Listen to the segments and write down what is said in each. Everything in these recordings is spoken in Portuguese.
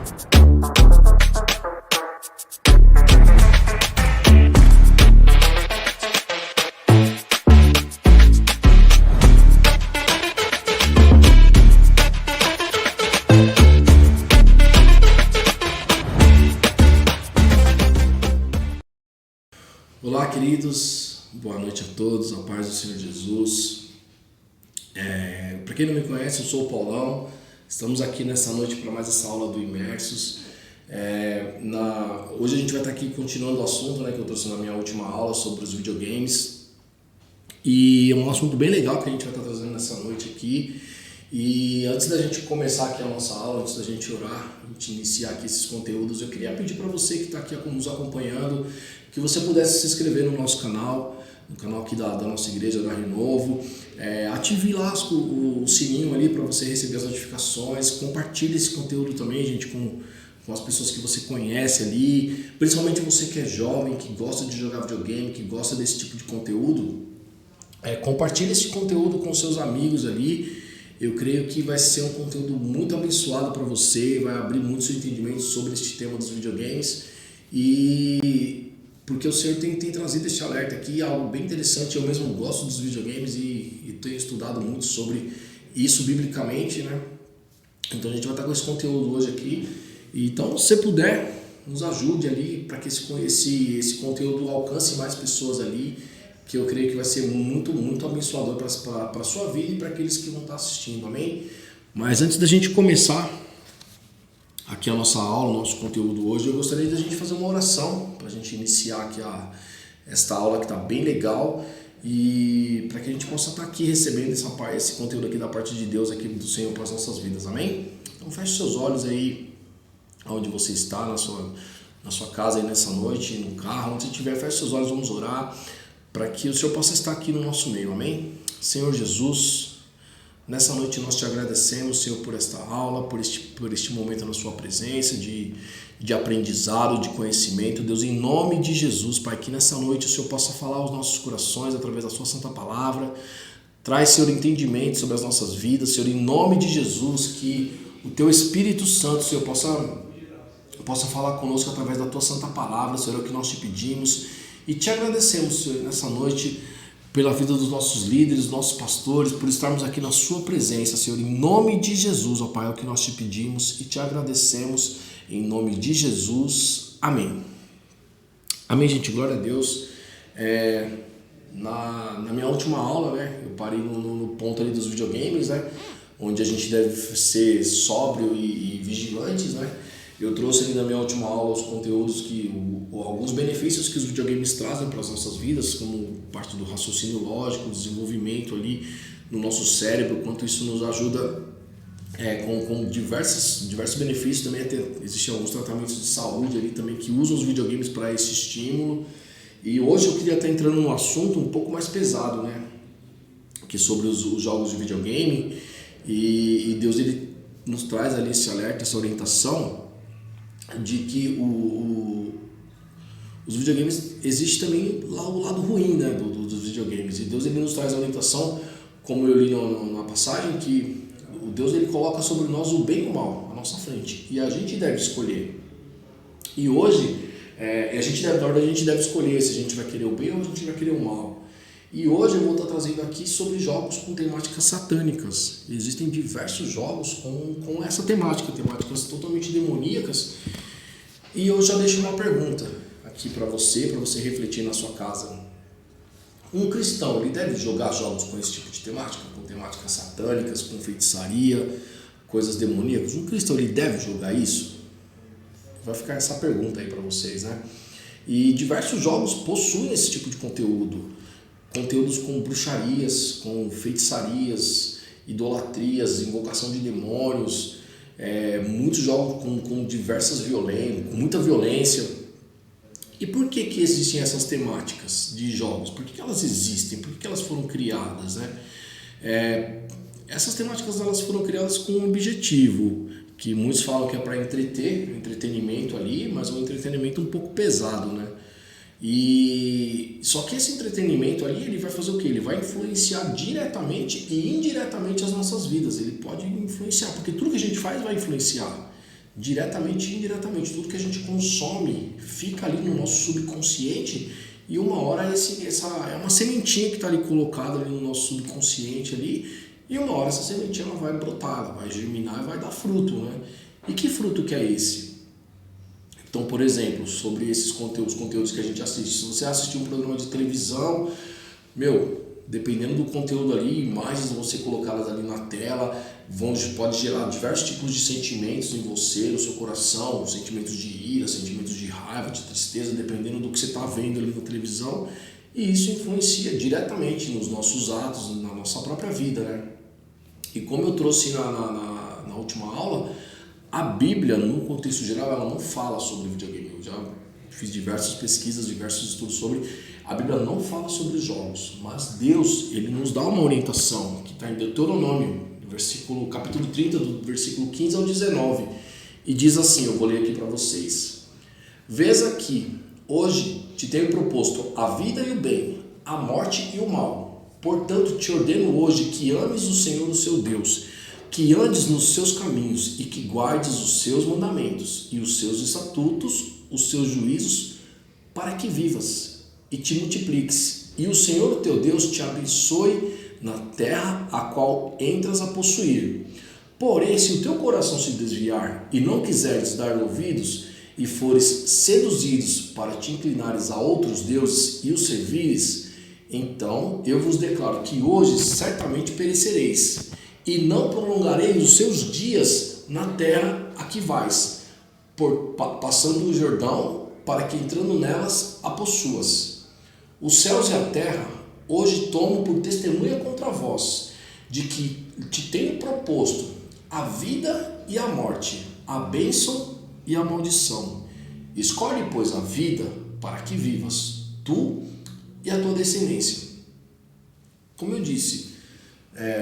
Olá, queridos, boa noite a todos, a paz do Senhor Jesus. Para quem não me conhece, eu sou o Paulão. Estamos aqui nessa noite para mais essa aula do Imersos. Hoje a gente vai estar aqui continuando o assunto, que eu trouxe na minha última aula sobre os videogames. E é um assunto bem legal que a gente vai estar trazendo nessa noite aqui. E antes da gente começar aqui a nossa aula, antes da gente orar, a gente iniciar aqui esses conteúdos, eu queria pedir para você que está aqui nos acompanhando, que você pudesse se inscrever no nosso canal, no canal aqui da nossa igreja, da Renovo. Ative lá o sininho ali para você receber as notificações, compartilhe esse conteúdo também, gente, com as pessoas que você conhece ali, principalmente você que é jovem, que gosta de jogar videogame, que gosta desse tipo de conteúdo. Compartilhe esse conteúdo com seus amigos ali. Eu creio que vai ser um conteúdo muito abençoado para você, vai abrir muito seu entendimento sobre este tema dos videogames, e porque o Senhor tem trazido este alerta aqui, algo bem interessante. Eu mesmo gosto dos videogames e tenho estudado muito sobre isso biblicamente, Então a gente vai estar com esse conteúdo hoje aqui. Então, se você puder, nos ajude ali para que esse conteúdo alcance mais pessoas ali, que eu creio que vai ser muito, muito abençoador para a sua vida e para aqueles que vão estar assistindo, amém? Mas antes da gente começar aqui a nossa aula, o nosso conteúdo hoje, eu gostaria de a gente fazer uma oração para a gente iniciar aqui esta aula que está bem legal, e para que a gente possa estar aqui recebendo esse conteúdo aqui da parte de Deus, aqui do Senhor para as nossas vidas, amém? Então feche seus olhos aí, onde você está, na sua casa aí nessa noite, no carro, onde você estiver, feche seus olhos, vamos orar, para que o Senhor possa estar aqui no nosso meio, amém? Senhor Jesus, nessa noite nós te agradecemos, Senhor, por esta aula, por este momento na sua presença, de aprendizado, de conhecimento. Deus, em nome de Jesus, Pai, que nessa noite o Senhor possa falar aos nossos corações através da sua santa palavra. Traz, Senhor, entendimento sobre as nossas vidas, Senhor, em nome de Jesus, que o teu Espírito Santo, Senhor, possa falar conosco através da tua santa palavra, Senhor, é o que nós te pedimos. E te agradecemos, Senhor, nessa noite, pela vida dos nossos líderes, dos nossos pastores, por estarmos aqui na sua presença, Senhor, em nome de Jesus, ó Pai, é o que nós te pedimos e te agradecemos, em nome de Jesus, amém. Amém, gente, glória a Deus. Na minha última aula, eu parei no ponto ali dos videogames, onde a gente deve ser sóbrio e vigilantes, Eu trouxe ali na minha última aula os conteúdos alguns benefícios que os videogames trazem para as nossas vidas, como parte do raciocínio lógico, desenvolvimento ali no nosso cérebro, quanto isso nos ajuda com diversos benefícios. Também existem alguns tratamentos de saúde ali também que usam os videogames para esse estímulo. E hoje eu queria estar entrando num assunto um pouco mais pesado, que é sobre os jogos de videogame, e Deus ele nos traz ali esse alerta, essa orientação de que os videogames, existe também lá o lado ruim dos videogames, e Deus ele nos traz a orientação, como eu li na passagem, que o Deus ele coloca sobre nós o bem e o mal à nossa frente, e a gente deve escolher. E hoje a gente deve escolher se a gente vai querer o bem ou a gente vai querer o mal. E hoje eu vou estar trazendo aqui sobre jogos com temáticas satânicas. Existem diversos jogos com essa temáticas totalmente demoníacas. E eu já deixo uma pergunta aqui para você refletir na sua casa. Um cristão, ele deve jogar jogos com esse tipo de temática? Com temáticas satânicas, com feitiçaria, coisas demoníacas? Um cristão, ele deve jogar isso? Vai ficar essa pergunta aí para vocês, E diversos jogos possuem esse tipo de conteúdo. Conteúdos com bruxarias, com feitiçarias, idolatrias, invocação de demônios, muitos jogos com diversas violências, com muita violência. E por que existem essas temáticas de jogos? Por que elas existem? Por que elas foram criadas? Essas temáticas elas foram criadas com um objetivo, que muitos falam que é para entretenimento ali, mas é um entretenimento um pouco pesado, E só que esse entretenimento ali, ele vai fazer o quê? Ele vai influenciar diretamente e indiretamente as nossas vidas. Ele pode influenciar, porque tudo que a gente faz vai influenciar. diretamente e indiretamente. Tudo que a gente consome fica ali no nosso subconsciente e uma hora essa é uma sementinha que está ali colocada ali no nosso subconsciente ali, e uma hora essa sementinha ela vai brotar, ela vai germinar e vai dar fruto, né? E que fruto que é esse? Então, por exemplo, sobre esses conteúdos que a gente assiste, se você assistir um programa de televisão, dependendo do conteúdo ali, imagens você colocá-las ali na tela, pode gerar diversos tipos de sentimentos em você, no seu coração, sentimentos de ira, sentimentos de raiva, de tristeza, dependendo do que você está vendo ali na televisão, e isso influencia diretamente nos nossos atos, na nossa própria vida, né? E como eu trouxe na última aula, a Bíblia, no contexto geral, ela não fala sobre videogame. Eu já fiz diversas pesquisas, diversos estudos sobre. A Bíblia não fala sobre jogos, mas Deus, ele nos dá uma orientação, que está em Deuteronômio, capítulo 30, do versículo 15 ao 19. E diz assim, eu vou ler aqui para vocês. Vês aqui, hoje te tenho proposto a vida e o bem, a morte e o mal. Portanto, te ordeno hoje que ames o Senhor, o seu Deus, que andes nos seus caminhos e que guardes os seus mandamentos e os seus estatutos, os seus juízos, para que vivas e te multipliques. E o Senhor teu Deus te abençoe na terra a qual entras a possuir. Porém, se o teu coração se desviar e não quiseres dar ouvidos e fores seduzidos para te inclinares a outros deuses e os servires, então eu vos declaro que hoje certamente perecereis, e não prolongarei os seus dias na terra a que vais, passando o Jordão, para que entrando nelas a possuas. Os céus e a terra hoje tomo por testemunha contra vós, de que te tenho proposto a vida e a morte, a bênção e a maldição. Escolhe, pois, a vida para que vivas, tu e a tua descendência. Como eu disse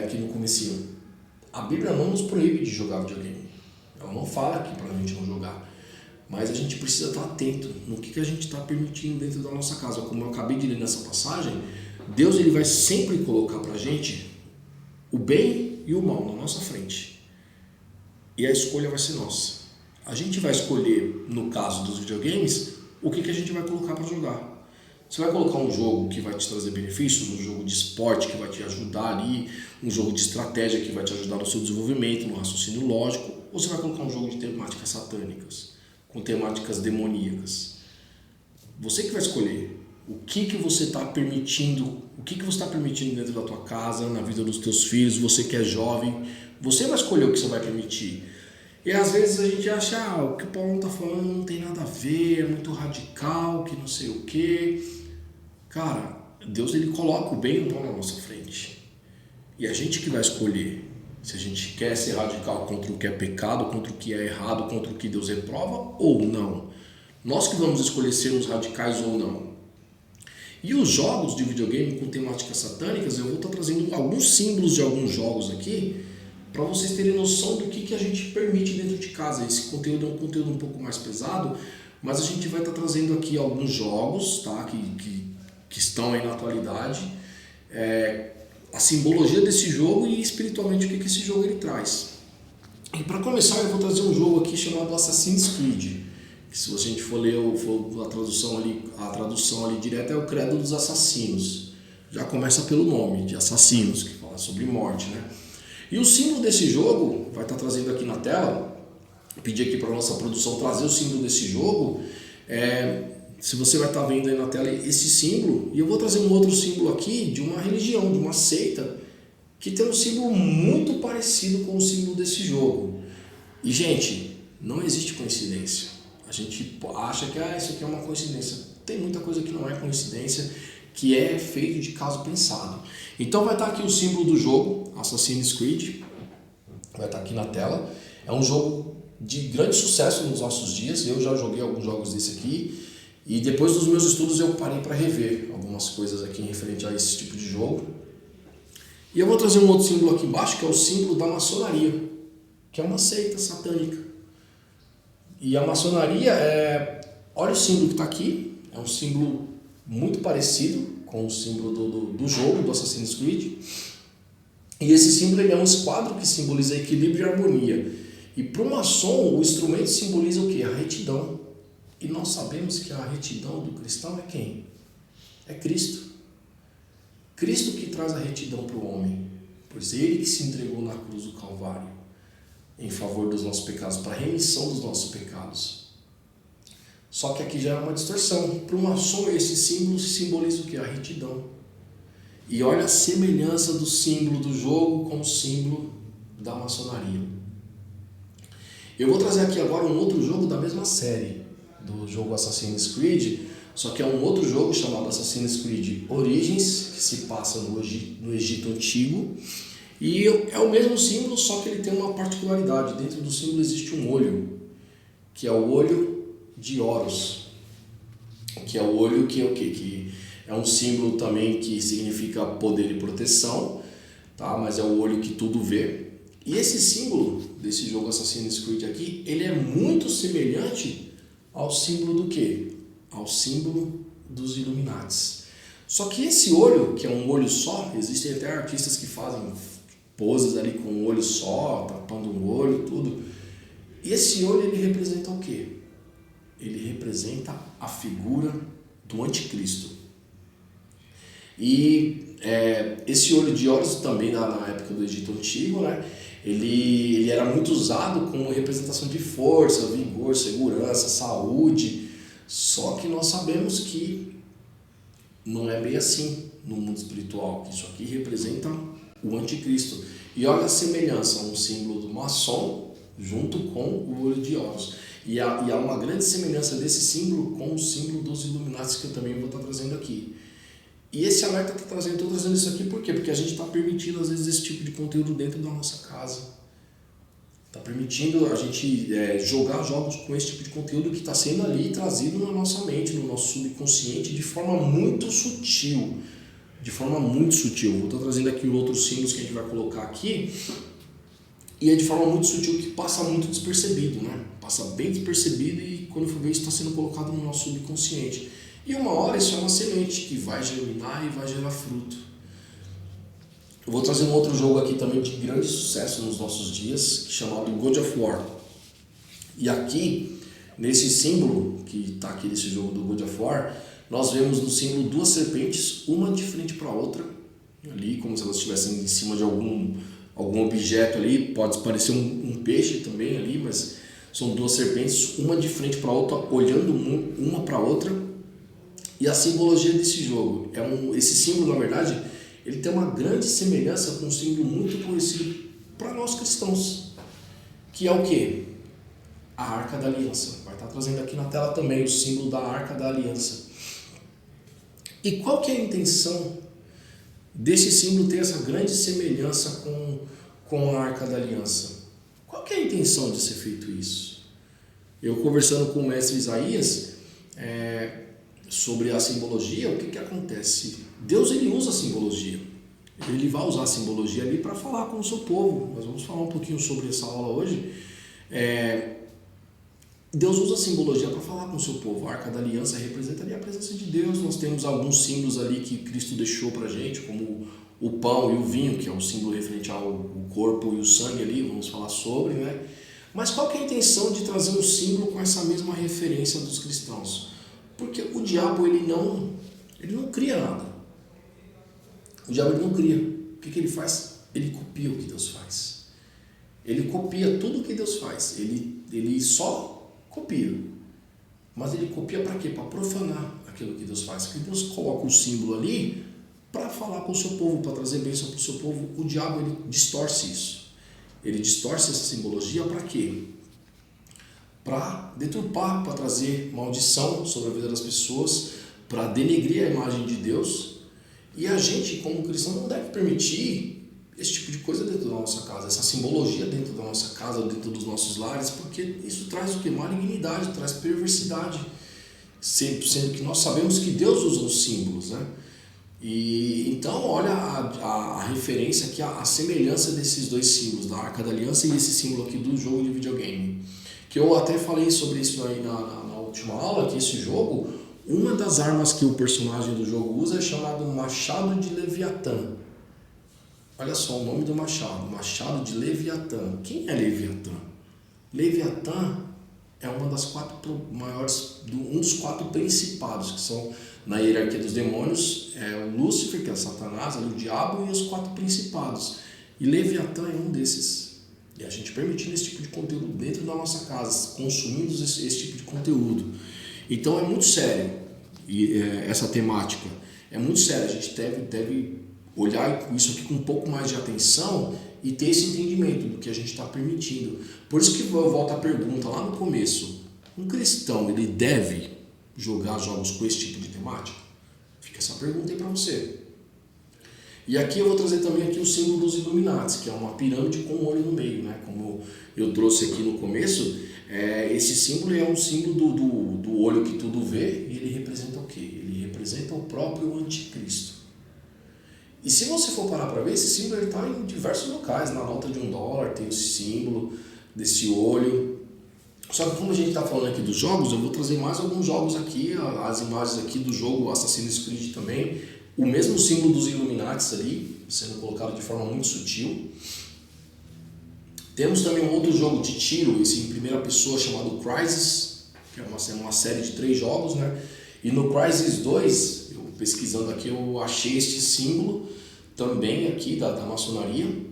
aqui no comecinho, a Bíblia não nos proíbe de jogar videogame. Ela não fala aqui para a gente não jogar. Mas a gente precisa estar atento no que a gente está permitindo dentro da nossa casa. Como eu acabei de ler nessa passagem, Deus ele vai sempre colocar para a gente o bem e o mal na nossa frente. E a escolha vai ser nossa. A gente vai escolher, no caso dos videogames, o que a gente vai colocar para jogar. Você vai colocar um jogo que vai te trazer benefícios, um jogo de esporte que vai te ajudar ali, um jogo de estratégia que vai te ajudar no seu desenvolvimento, no raciocínio lógico, ou você vai colocar um jogo de temáticas satânicas, com temáticas demoníacas. Você que vai escolher o que você está permitindo, o que você está permitindo dentro da tua casa, na vida dos teus filhos, você que é jovem, você vai escolher o que você vai permitir. E às vezes a gente acha, o que o Paulo está falando não tem nada a ver, é muito radical, que não sei o quê. Cara, Deus ele coloca o bem e o mal na nossa frente. E a gente que vai escolher se a gente quer ser radical contra o que é pecado, contra o que é errado, contra o que Deus reprova ou não. Nós que vamos escolher sermos radicais ou não. E os jogos de videogame com temáticas satânicas, eu vou estar trazendo alguns símbolos de alguns jogos aqui, para vocês terem noção do que a gente permite dentro de casa. Esse conteúdo é um conteúdo um pouco mais pesado, mas a gente vai estar trazendo aqui alguns jogos, tá? que estão aí na atualidade, a simbologia desse jogo e espiritualmente o que esse jogo ele traz. E para começar eu vou trazer um jogo aqui chamado Assassin's Creed, que se a gente for ler a tradução ali direta é o Credo dos Assassinos. Já começa pelo nome, de assassinos, que fala sobre morte, né? E o símbolo desse jogo, vai estar trazendo aqui na tela, pedi aqui para a nossa produção trazer o símbolo desse jogo, se você vai estar vendo aí na tela esse símbolo, e eu vou trazer um outro símbolo aqui de uma religião, de uma seita, que tem um símbolo muito parecido com o símbolo desse jogo. E gente, não existe coincidência. A gente acha que isso aqui é uma coincidência. Tem muita coisa que não é coincidência, que é feito de caso pensado. Então vai estar aqui o símbolo do jogo, Assassin's Creed, vai estar aqui na tela. É um jogo de grande sucesso nos nossos dias, eu já joguei alguns jogos desse aqui, e depois dos meus estudos eu parei para rever algumas coisas aqui em referente a esse tipo de jogo. E eu vou trazer um outro símbolo aqui embaixo, que é o símbolo da maçonaria, que é uma seita satânica. E a maçonaria olha o símbolo que está aqui, é um símbolo muito parecido com o símbolo do jogo, do Assassin's Creed. E esse símbolo ele é um esquadro que simboliza equilíbrio e harmonia. E para o maçom, o instrumento simboliza o quê? A retidão. E nós sabemos que a retidão do cristão é quem? É Cristo. Cristo que traz a retidão para o homem, pois ele que se entregou na cruz do Calvário em favor dos nossos pecados, para a remissão dos nossos pecados. Só que aqui já é uma distorção. Para o maçom, esse símbolo simboliza o quê? A retidão. E olha a semelhança do símbolo do jogo com o símbolo da maçonaria. Eu vou trazer aqui agora um outro jogo da mesma série, do jogo Assassin's Creed, só que é um outro jogo chamado Assassin's Creed Origins, que se passa no Egito Antigo. E é o mesmo símbolo, só que ele tem uma particularidade. Dentro do símbolo existe um olho, que é o olho de Horus, que é o olho que é o quê? Que é um símbolo também que significa poder e proteção, tá? Mas é o olho que tudo vê. E esse símbolo desse jogo Assassin's Creed aqui, ele é muito semelhante ao símbolo do quê? Ao símbolo dos Illuminatis. Só que esse olho, que é um olho só, existem até artistas que fazem poses ali com um olho só, tapando um olho, tudo. E esse olho, ele representa o quê? Ele representa a figura do anticristo. E esse olho de Horus também, na época do Egito Antigo, né, ele era muito usado como representação de força, vigor, segurança, saúde. Só que nós sabemos que não é bem assim no mundo espiritual. Isso aqui representa o anticristo. E olha a semelhança, um símbolo do maçom junto com o olho de Horus. E há uma grande semelhança desse símbolo com o símbolo dos Illuminati, que eu também vou estar trazendo aqui. E esse alerta estou trazendo isso aqui por quê? Porque a gente está permitindo às vezes esse tipo de conteúdo dentro da nossa casa. Está permitindo a gente jogar jogos com esse tipo de conteúdo que está sendo ali trazido na nossa mente, no nosso subconsciente, de forma muito sutil. De forma muito sutil. Vou estar trazendo aqui outros símbolos que a gente vai colocar aqui. E é de forma muito sutil que passa muito despercebido, né? Passa bem despercebido e quando for ver isso está sendo colocado no nosso subconsciente. E uma hora isso é uma semente que vai germinar e vai gerar fruto. Eu vou trazer um outro jogo aqui também de grande sucesso nos nossos dias, chamado God of War. E aqui, nesse símbolo que está aqui nesse jogo do God of War, nós vemos no símbolo duas serpentes, uma de frente para a outra, ali como se elas estivessem em cima de algum objeto ali, pode parecer um peixe também ali, mas são duas serpentes, uma de frente para a outra, olhando uma para a outra. E a simbologia desse jogo, esse símbolo na verdade, ele tem uma grande semelhança com um símbolo muito conhecido para nós cristãos, que é o quê? A Arca da Aliança. Vai estar trazendo aqui na tela também o símbolo da Arca da Aliança. E qual que é a intenção desse símbolo ter essa grande semelhança com a Arca da Aliança? Qual que é a intenção de ser feito isso? Eu conversando com o mestre Isaías sobre a simbologia, o que acontece? Deus ele usa a simbologia. Ele vai usar a simbologia ali para falar com o seu povo. Nós vamos falar um pouquinho sobre essa aula hoje. Deus usa a simbologia para falar com o seu povo. A Arca da Aliança representa ali a presença de Deus. Nós temos alguns símbolos ali que Cristo deixou para a gente, como o pão e o vinho, que é um símbolo referente ao corpo e o sangue ali, vamos falar sobre, né? Mas qual que é a intenção de trazer um símbolo com essa mesma referência dos cristãos? Porque o diabo ele não cria nada. O diabo ele não cria. O que ele faz? Ele copia o que Deus faz. Ele copia tudo o que Deus faz. Ele só copia. Mas ele copia para quê? Para profanar aquilo que Deus faz. Porque Deus coloca um símbolo ali para falar com o seu povo, para trazer bênção para o seu povo. O diabo ele distorce isso. Ele distorce essa simbologia para quê? Para deturpar, para trazer maldição sobre a vida das pessoas, para denegrir a imagem de Deus. E a gente, como cristão, não deve permitir esse tipo de coisa dentro da nossa casa, essa simbologia dentro da nossa casa, dentro dos nossos lares, porque isso traz o que? Malignidade, traz perversidade, sendo que nós sabemos que Deus usa os símbolos, né? E então olha a referência aqui, a semelhança desses dois símbolos, da Arca da Aliança e esse símbolo aqui do jogo de videogame. Que eu até falei sobre isso aí na última aula, que esse jogo, uma das armas que o personagem do jogo usa é chamado Machado de Leviatã. Olha só o nome do machado, Machado de Leviatã. Quem é Leviatã? Leviatã é uma das maiores, um dos 4 principados, que são na hierarquia dos demônios, é o Lúcifer, que é Satanás, o diabo, e os 4 principados. E Leviatã é um desses. E a gente permitindo esse tipo de conteúdo dentro da nossa casa, consumindo esse tipo de conteúdo. Então é muito sério essa temática. É muito sério, a gente deve olhar isso aqui com um pouco mais de atenção e ter esse entendimento do que a gente está permitindo. Por isso que eu volto à pergunta lá no começo. Um cristão, ele deve jogar jogos com esse tipo de temática? Fica essa pergunta aí para você. E aqui eu vou trazer também aqui o símbolo dos Illuminati, que é uma pirâmide com um olho no meio, né? Como eu trouxe aqui no começo, esse símbolo é um símbolo do olho que tudo vê, e ele representa o quê? Ele representa o próprio anticristo. E se você for parar para ver, esse símbolo está em diversos locais. Na nota de $1 tem esse símbolo desse olho. Só que como a gente está falando aqui dos jogos, eu vou trazer mais alguns jogos aqui, as imagens aqui do jogo Assassin's Creed também. O mesmo símbolo dos Illuminati ali, sendo colocado de forma muito sutil. Temos também um outro jogo de tiro, esse em primeira pessoa, chamado Crysis, que é uma série de 3 jogos, né? E no Crysis 2, eu pesquisando aqui, eu achei este símbolo também aqui da maçonaria.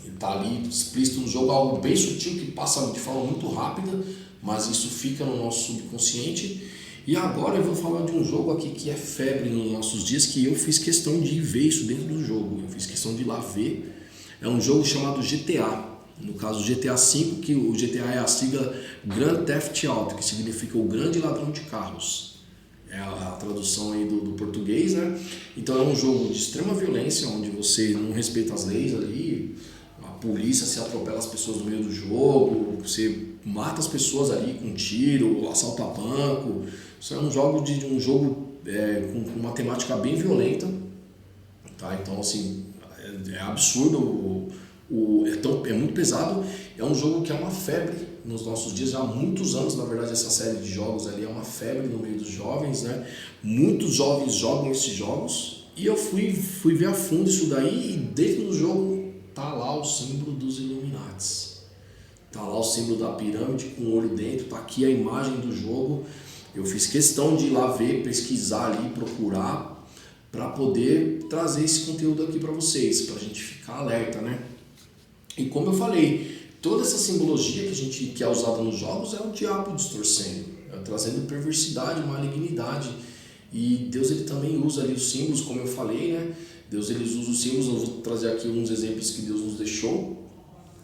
Está ali explícito no jogo, algo bem sutil que passa de forma muito rápida, mas isso fica no nosso subconsciente. E agora eu vou falar de um jogo aqui que é febre nos nossos dias, que eu fiz questão de ver isso dentro do jogo, eu fiz questão de ir lá ver. É um jogo chamado GTA, no caso GTA V, que o GTA é a sigla Grand Theft Auto, que significa o grande ladrão de carros. É a tradução aí do português, né? Então é um jogo de extrema violência, onde você não respeita as leis ali, a polícia se atropela as pessoas no meio do jogo, você mata as pessoas ali com tiro, assalta banco. Isso é um jogo com uma temática bem violenta, tá? Então assim, é absurdo, é muito pesado. É um jogo que é uma febre nos nossos dias, já há muitos anos, na verdade, essa série de jogos ali é uma febre no meio dos jovens, né? Muitos jovens jogam esses jogos, e eu fui ver a fundo isso daí, e dentro do jogo tá lá o símbolo dos Illuminati. Tá lá o símbolo da pirâmide com o olho dentro, tá aqui a imagem do jogo. Eu fiz questão de ir lá ver, pesquisar ali, procurar, para poder trazer esse conteúdo aqui para vocês, para a gente ficar alerta, né? E como eu falei, toda essa simbologia que é usada nos jogos é o diabo distorcendo, trazendo perversidade, malignidade. E Deus ele também usa ali os símbolos, como eu falei, né? Deus ele usa os símbolos. Eu vou trazer aqui alguns exemplos que Deus nos deixou.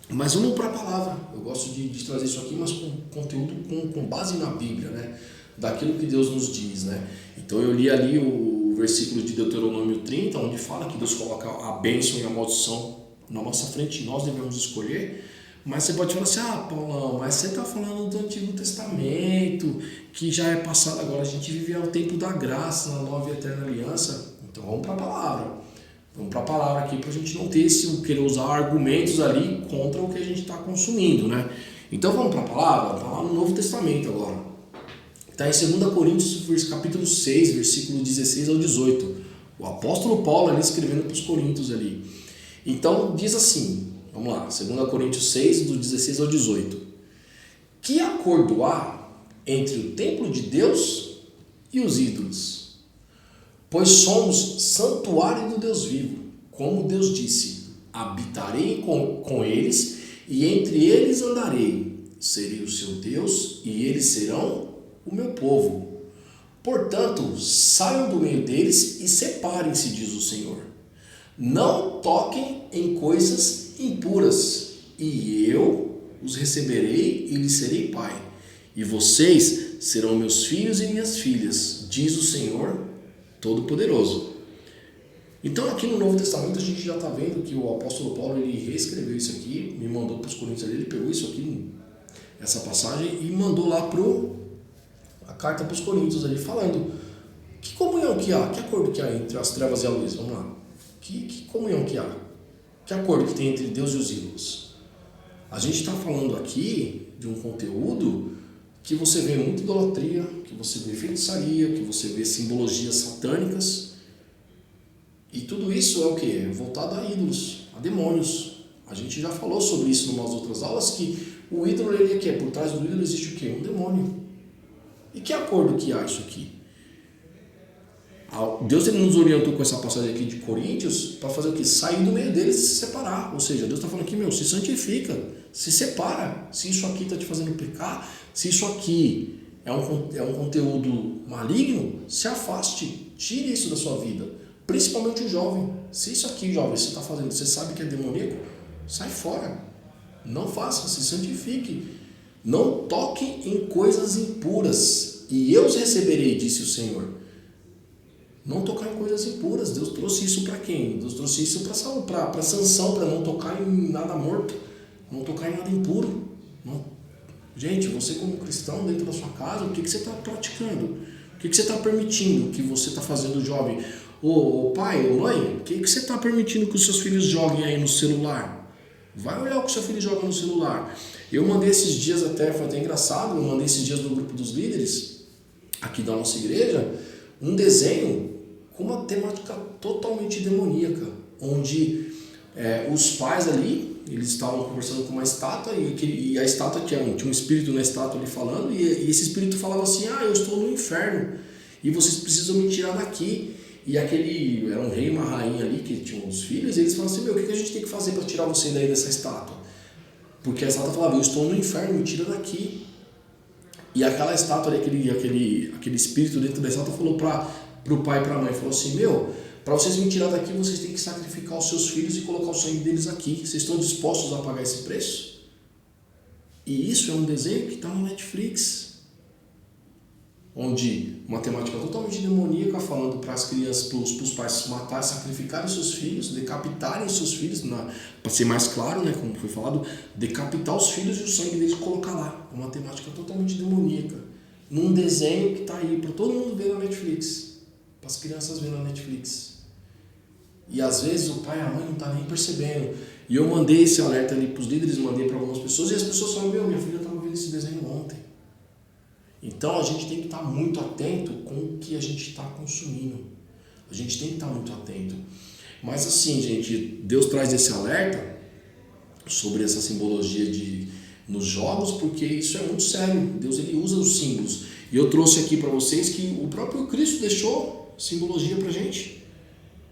Mas vamos para a palavra. Eu gosto de trazer isso aqui, mas com conteúdo com base na Bíblia, né? Daquilo que Deus nos diz, né? Então eu li ali o versículo de Deuteronômio 30, onde fala que Deus coloca a bênção e a maldição na nossa frente, nós devemos escolher. Mas você pode falar assim: Paulão, mas você está falando do Antigo Testamento, que já é passado agora, a gente vive ao tempo da graça, na nova e eterna aliança. Então vamos para a palavra. Vamos para a palavra aqui, para a gente não ter querer usar argumentos ali contra o que a gente está consumindo, né? Então vamos para a palavra, está lá no Novo Testamento agora. Está em 2 Coríntios, capítulo 6, versículo 16 ao 18. O apóstolo Paulo ali escrevendo para os coríntios ali. Então diz assim, vamos lá, 2 Coríntios 6, do 16 ao 18. Que acordo há entre o templo de Deus e os ídolos? Pois somos santuário do Deus vivo, como Deus disse: habitarei com eles e entre eles andarei, serei o seu Deus e eles serão o meu povo. Portanto, saiam do meio deles e separem-se, diz o Senhor. Não toquem em coisas impuras, e eu os receberei e lhes serei pai. E vocês serão meus filhos e minhas filhas, diz o Senhor Todo-Poderoso. Então aqui no Novo Testamento a gente já está vendo que o apóstolo Paulo ele reescreveu isso aqui, me mandou para os Coríntios, ele pegou isso aqui, essa passagem, e mandou lá a carta para os Coríntios ali, falando que comunhão que há, que acordo que há entre as trevas e a luz. Vamos lá, que comunhão que há, que acordo que tem entre Deus e os ídolos. A gente está falando aqui de um conteúdo que você vê muita idolatria, que você vê feitiçaria, que você vê simbologias satânicas. E tudo isso é o que? É voltado a ídolos, a demônios. A gente já falou sobre isso em umas outras aulas, que O ídolo, ele é que por trás do ídolo existe o quê? Um demônio. E que acordo que há isso aqui? Deus ele nos orientou com essa passagem aqui de Coríntios para fazer o quê? Sair do meio deles e se separar. Ou seja, Deus está falando aqui, se santifica, se separa. Se isso aqui está te fazendo pecar, se isso aqui é um conteúdo maligno, se afaste, tire isso da sua vida. Principalmente o jovem. Se isso aqui, jovem, você está fazendo, você sabe que é demoníaco, sai fora. Não faça, se santifique. Não toque em coisas impuras. E eu os receberei, disse o Senhor. Não tocar em coisas impuras. Deus trouxe isso para quem? Deus trouxe isso para Sansão, para não tocar em nada morto, não tocar em nada impuro. Não. Gente, você como cristão dentro da sua casa, o que você está praticando? O que você está permitindo que você está fazendo, jovem? Ô pai, ô mãe, o que você está permitindo que os seus filhos joguem aí no celular? Vai olhar o que o seu filho joga no celular. Eu mandei esses dias até, foi até engraçado, eu mandei esses dias no grupo dos líderes, aqui da nossa igreja, um desenho com uma temática totalmente demoníaca, onde os pais ali, eles estavam conversando com uma estátua e a estátua tinha um espírito na estátua ali falando e esse espírito falava assim, eu estou no inferno e vocês precisam me tirar daqui. E aquele, era um rei e uma rainha ali que tinham os filhos, e eles falaram assim, o que a gente tem que fazer para tirar você daí dessa estátua? Porque a estátua falava, eu estou no inferno, me tira daqui. E aquela estátua ali, aquele espírito dentro da estátua falou para o pai e para a mãe, falou assim, para vocês me tirar daqui, vocês têm que sacrificar os seus filhos e colocar o sangue deles aqui. Vocês estão dispostos a pagar esse preço? E isso é um desenho que está no Netflix, onde uma temática totalmente demoníaca, falando para as crianças, para os pais matar, sacrificarem seus filhos, decapitarem seus filhos, para ser mais claro, né, como foi falado, decapitar os filhos e o sangue deles colocar lá. Uma temática totalmente demoníaca, num desenho que está aí para todo mundo ver na Netflix, para as crianças verem na Netflix. E às vezes o pai e a mãe não estão nem percebendo. E eu mandei esse alerta ali para os líderes, mandei para algumas pessoas, e as pessoas falaram, minha filha estava vendo esse desenho ontem. Então a gente tem que estar muito atento com o que a gente está consumindo. A gente tem que estar muito atento. Mas assim, gente, Deus traz esse alerta sobre essa simbologia nos jogos, porque isso é muito sério. Deus ele usa os símbolos. E eu trouxe aqui para vocês que o próprio Cristo deixou simbologia para a gente.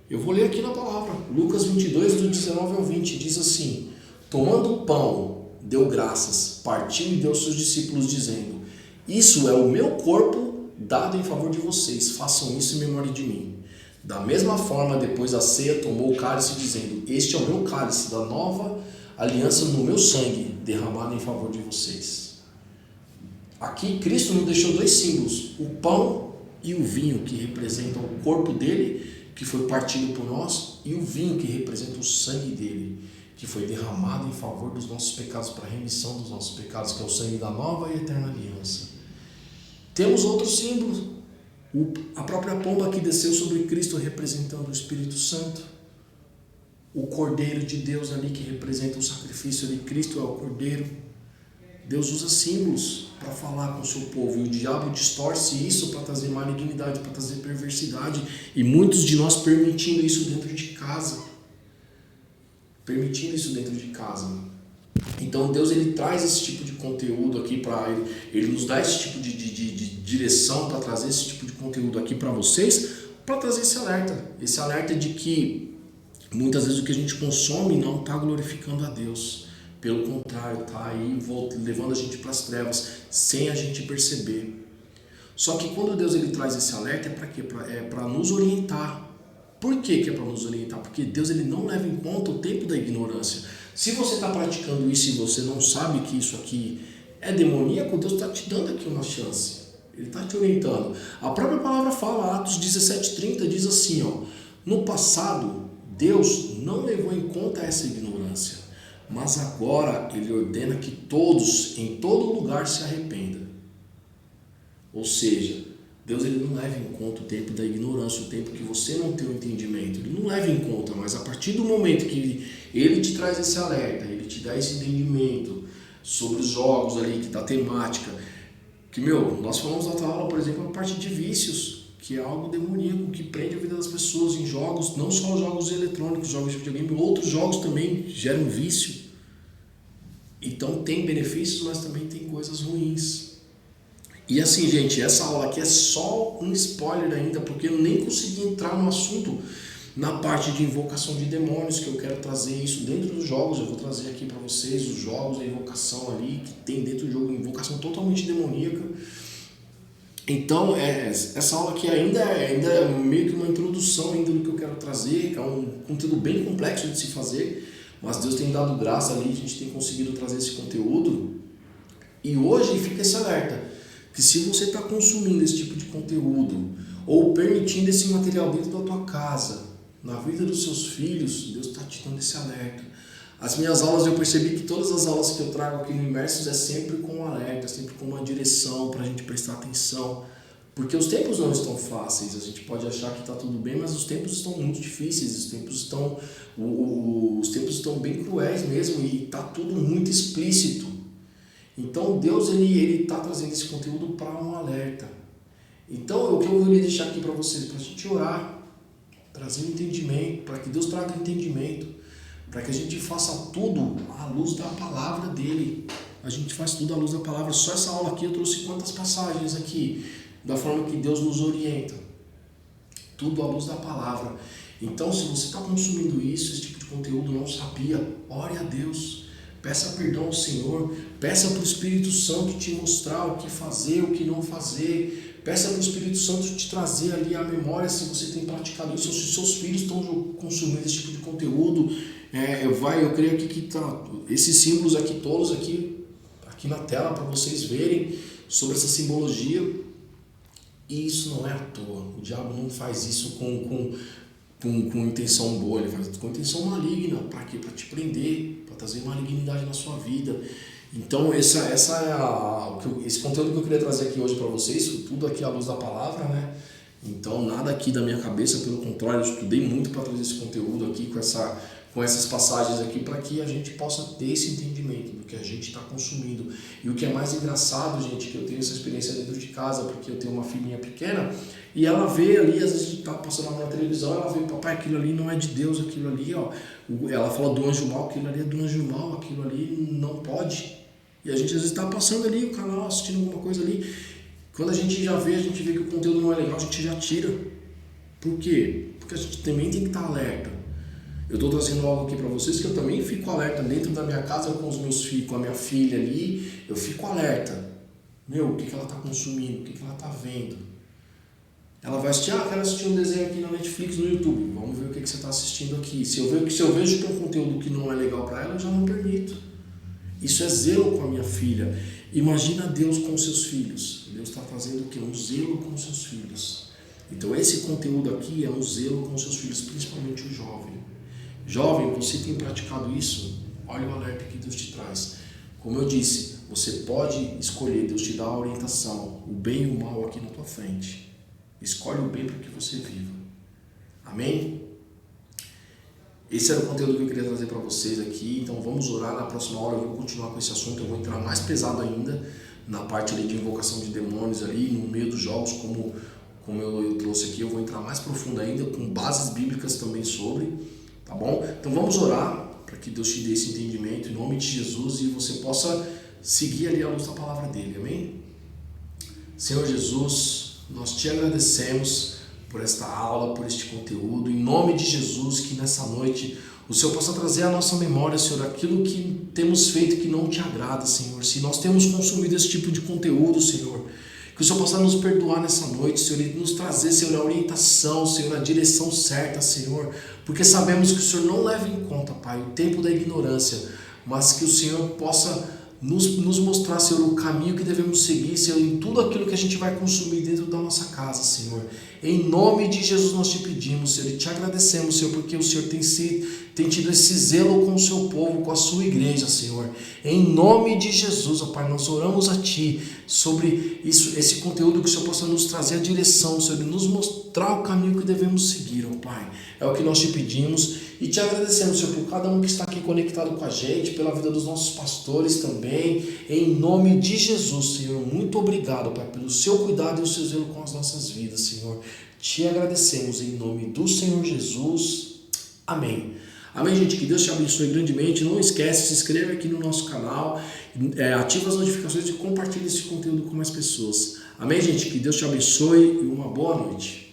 Eu vou ler aqui na palavra. Lucas 22, do 19 ao 20, diz assim, tomando o pão, deu graças, partiu e deu aos seus discípulos, dizendo, isso é o meu corpo dado em favor de vocês, façam isso em memória de mim. Da mesma forma, depois da ceia, tomou o cálice, dizendo, este é o meu cálice da nova aliança no meu sangue, derramado em favor de vocês. Aqui, Cristo nos deixou dois símbolos, o pão e o vinho, que representam o corpo dele, que foi partido por nós, e o vinho, que representa o sangue dele, que foi derramado em favor dos nossos pecados, para a remissão dos nossos pecados, que é o sangue da nova e eterna aliança. Temos outros símbolos. A própria pomba que desceu sobre Cristo, representando o Espírito Santo. O Cordeiro de Deus ali, que representa o sacrifício de Cristo, é o Cordeiro. Deus usa símbolos para falar com o seu povo. E o diabo distorce isso para trazer malignidade, para trazer perversidade. E muitos de nós permitindo isso dentro de casa. Então Deus ele traz esse tipo de conteúdo aqui para ele nos dá esse tipo de direção para trazer esse tipo de conteúdo aqui para vocês, para trazer esse alerta de que muitas vezes o que a gente consome não está glorificando a Deus, pelo contrário, está aí levando a gente para as trevas sem a gente perceber. Só que quando Deus ele traz esse alerta é para quê? É para nos orientar. Por que é para nos orientar? Porque Deus ele não leva em conta o tempo da ignorância. Se você está praticando isso e você não sabe que isso aqui é demoníaco, Deus está te dando aqui uma chance. Ele está te orientando. A própria palavra fala, Atos 17:30, diz assim, no passado, Deus não levou em conta essa ignorância, mas agora Ele ordena que todos, em todo lugar, se arrependam. Ou seja, Deus ele não leva em conta o tempo da ignorância, o tempo que você não tem o entendimento. Ele não leva em conta, mas a partir do momento que Ele te traz esse alerta, Ele te dá esse entendimento sobre os jogos ali, da temática, que, nós falamos na outra aula, por exemplo, a parte de vícios, que é algo demoníaco, que prende a vida das pessoas em jogos, não só jogos eletrônicos, jogos de videogame, outros jogos também geram vício. Então tem benefícios, mas também tem coisas ruins. E assim, gente, essa aula aqui é só um spoiler ainda, porque eu nem consegui entrar no assunto na parte de invocação de demônios, que eu quero trazer isso dentro dos jogos. Eu vou trazer aqui para vocês os jogos da invocação ali, que tem dentro do jogo, invocação totalmente demoníaca. Então, essa aula aqui ainda é meio que uma introdução ainda do que eu quero trazer. É um conteúdo bem complexo de se fazer, mas Deus tem dado graça ali, a gente tem conseguido trazer esse conteúdo. E hoje fica esse alerta, que se você está consumindo esse tipo de conteúdo, ou permitindo esse material dentro da tua casa, na vida dos seus filhos, Deus está te dando esse alerta. As minhas aulas, eu percebi que todas as aulas que eu trago aqui no Imersos é sempre com um alerta, sempre com uma direção para a gente prestar atenção, porque os tempos não estão fáceis. A gente pode achar que está tudo bem, mas os tempos estão muito difíceis, os tempos estão bem cruéis mesmo, e está tudo muito explícito. Então Deus ele está trazendo esse conteúdo para um alerta. Então o que eu queria deixar aqui para vocês, para a gente orar, trazer entendimento, para que Deus traga entendimento, para que a gente faça tudo à luz da palavra dele. A gente faz tudo à luz da palavra. Só essa aula aqui eu trouxe quantas passagens aqui, da forma que Deus nos orienta. Tudo à luz da palavra. Então, se você está consumindo isso, esse tipo de conteúdo, não sabia, ore a Deus. Peça perdão ao Senhor. Peça para o Espírito Santo te mostrar o que fazer, o que não fazer. Peça para o Espírito Santo te trazer ali a memória se você tem praticado isso, se seus filhos estão consumindo esse tipo de conteúdo. Eu creio aqui que tá esses símbolos aqui todos aqui na tela para vocês verem sobre essa simbologia. E isso não é à toa. O diabo não faz isso com intenção boa, ele faz com intenção maligna. Para quê? Para te prender, para trazer malignidade na sua vida. Então esse conteúdo que eu queria trazer aqui hoje para vocês, tudo aqui à luz da palavra, né? Então nada aqui da minha cabeça, pelo contrário, eu estudei muito para trazer esse conteúdo aqui com essas passagens aqui, para que a gente possa ter esse entendimento do que a gente está consumindo. E o que é mais engraçado, gente, que eu tenho essa experiência dentro de casa, porque eu tenho uma filhinha pequena, e ela vê ali, às vezes a gente está passando na televisão, ela vê, papai, aquilo ali não é de Deus, aquilo ali, ó. Ela fala do anjo mal, aquilo ali é do anjo mal, aquilo ali não pode. E a gente às vezes está passando ali o canal, assistindo alguma coisa ali. Quando a gente já vê, a gente vê que o conteúdo não é legal, a gente já tira. Por quê? Porque a gente também tem que estar alerta. Eu estou trazendo algo aqui para vocês que eu também fico alerta dentro da minha casa com os meus filhos, com a minha filha ali. Eu fico alerta. O que ela está consumindo, o que ela está vendo. Ela vai assistir, quero assistir um desenho aqui na Netflix, no YouTube. Vamos ver o que você está assistindo aqui. Se eu vejo que é um conteúdo que não é legal para ela, eu já não permito. Isso é zelo com a minha filha. Imagina Deus com os seus filhos. Deus está fazendo o quê? Um zelo com os seus filhos. Então esse conteúdo aqui é um zelo com os seus filhos, principalmente o jovem. Jovem, você tem praticado isso? Olha o alerta que Deus te traz. Como eu disse, você pode escolher, Deus te dá a orientação, o bem e o mal aqui na tua frente. Escolhe o bem para que você viva. Amém? Esse era o conteúdo que eu queria trazer para vocês aqui. Então vamos orar. Na próxima hora eu vou continuar com esse assunto. Eu vou entrar mais pesado ainda na parte ali de invocação de demônios ali, no meio dos jogos, como eu trouxe aqui. Eu vou entrar mais profundo ainda, com bases bíblicas também sobre. Tá bom? Então vamos orar para que Deus te dê esse entendimento em nome de Jesus e você possa seguir ali a luz da palavra dele. Amém? Senhor Jesus, nós te agradecemos por esta aula, por este conteúdo, em nome de Jesus, que nessa noite o Senhor possa trazer à nossa memória, Senhor, aquilo que temos feito que não te agrada, Senhor. Se nós temos consumido esse tipo de conteúdo, Senhor, que o Senhor possa nos perdoar nessa noite, Senhor, e nos trazer, Senhor, a orientação, Senhor, a direção certa, Senhor, porque sabemos que o Senhor não leva em conta, Pai, o tempo da ignorância, mas que o Senhor possa nos mostrar, Senhor, o caminho que devemos seguir, Senhor, em tudo aquilo que a gente vai consumir dentro da nossa casa, Senhor. Em nome de Jesus nós te pedimos, Senhor, e te agradecemos, Senhor, porque o Senhor tem tido esse zelo com o seu povo, com a sua igreja, Senhor. Em nome de Jesus, ó Pai, nós oramos a Ti sobre isso, esse conteúdo, que o Senhor possa nos trazer a direção, Senhor, e nos mostrar o caminho que devemos seguir, ó Pai. É o que nós te pedimos e te agradecemos, Senhor, por cada um que está aqui conectado com a gente, pela vida dos nossos pastores também. Em nome de Jesus, Senhor, muito obrigado, Pai, pelo seu cuidado e o seu zelo com as nossas vidas, Senhor. Te agradecemos em nome do Senhor Jesus. Amém. Amém, gente? Que Deus te abençoe grandemente. Não esquece, se inscreve aqui no nosso canal, ativa as notificações e compartilha esse conteúdo com mais pessoas. Amém, gente? Que Deus te abençoe e uma boa noite.